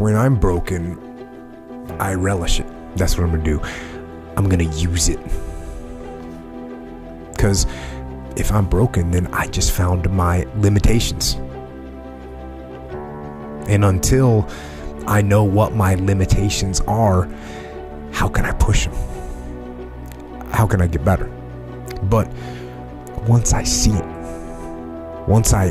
when I'm broken, I relish it. That's what I'm going to do. I'm going to use it. Because if I'm broken, then I just found my limitations. And until I know what my limitations are, how can I push them? How can I get better? But once I see it, once I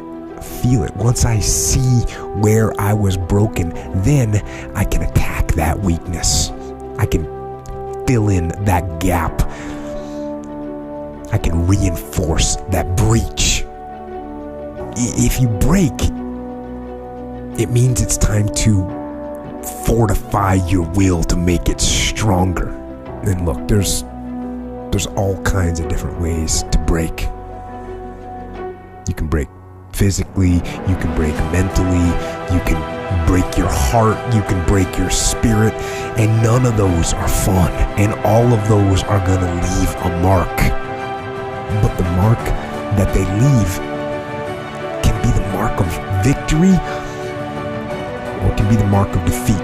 feel it, once I see where I was broken, then I can attack that weakness. I can fill in that gap. I can reinforce that breach. If you break, it means it's time to fortify your will to make it stronger. And look, there's all kinds of different ways to break. You can break physically, you can break mentally, you can break your heart, you can break your spirit, and none of those are fun, and all of those are going to leave a mark. But the mark that they leave can be the mark of victory, or it can be the mark of defeat.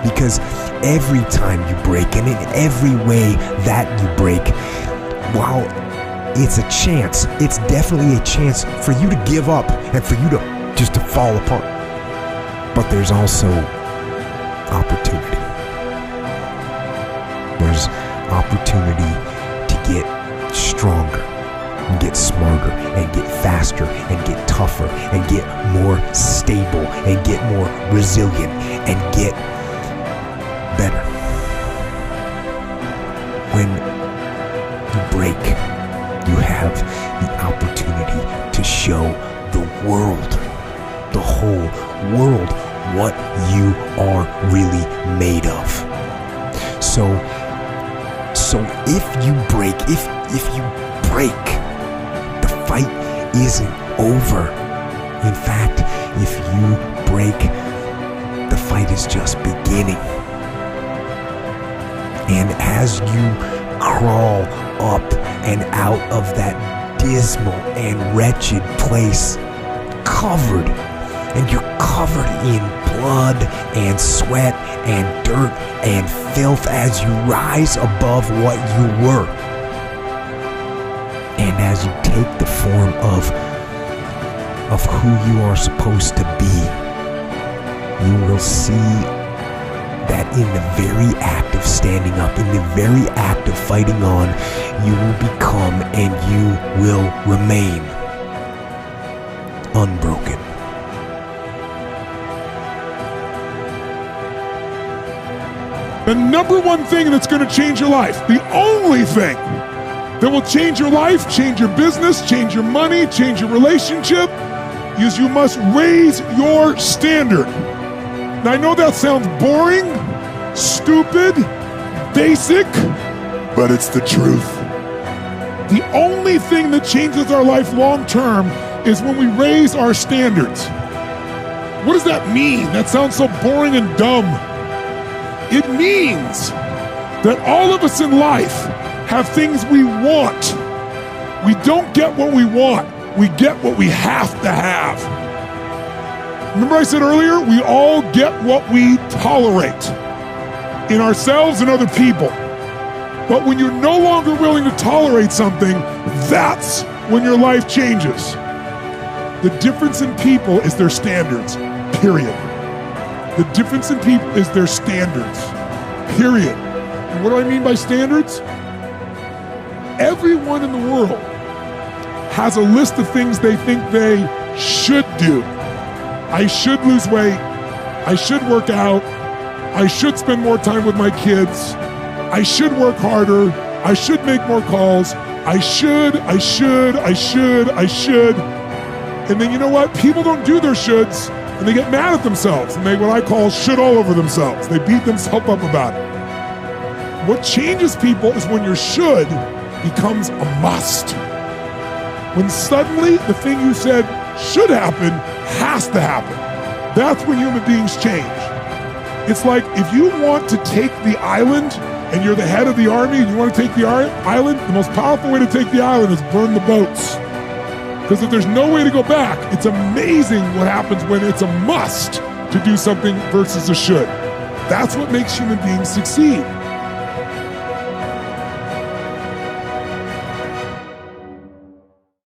Because every time you break, and in every way that you break, while it's a chance, it's definitely a chance for you to give up and for you to just to fall apart. But there's also opportunity. There's opportunity to get stronger, and get smarter, and get faster, and get tougher, and get more stable, and get more resilient, and get better. When you break, you have the opportunity to show the world, the whole world, what you are really made of. So if you break, if you break, the fight isn't over. In fact, if you break, the fight is just beginning. And as you crawl up and out of that dismal and wretched place, covered, and you're covered in blood and sweat and dirt and filth as you rise above what you were. And as you take the form of who you are supposed to be, you will see that in the very act of standing up, in the very act of fighting on, you will become and you will remain unbroken. The number one thing that's going to change your life, the only thing that will change your life, change your business, change your money, change your relationship, is you must raise your standard. Now, I know that sounds boring, stupid, basic, but it's the truth. The only thing that changes our life long term is when we raise our standards. What does that mean? That sounds so boring and dumb. It means that all of us in life have things we want. We don't get what we want. We get what we have to have. Remember I said earlier, we all get what we tolerate in ourselves and other people. But when you're no longer willing to tolerate something, that's when your life changes. The difference in people is their standards, period. The difference in people is their standards, period. And what do I mean by standards? Everyone in the world has a list of things they think they should do. I should lose weight. I should work out. I should spend more time with my kids. I should work harder. I should make more calls. I should. And then you know what? People don't do their shoulds and they get mad at themselves and they what I call should all over themselves. They beat themselves up about it. What changes people is when your should becomes a must. When suddenly the thing you said should happen has to happen. That's when human beings change. It's like if you want to take the island and you're the head of the army and you want to take the island, the most powerful way to take the island is burn the boats. Because if there's no way to go back, it's amazing what happens when it's a must to to do something versus a should. That's what makes human beings succeed.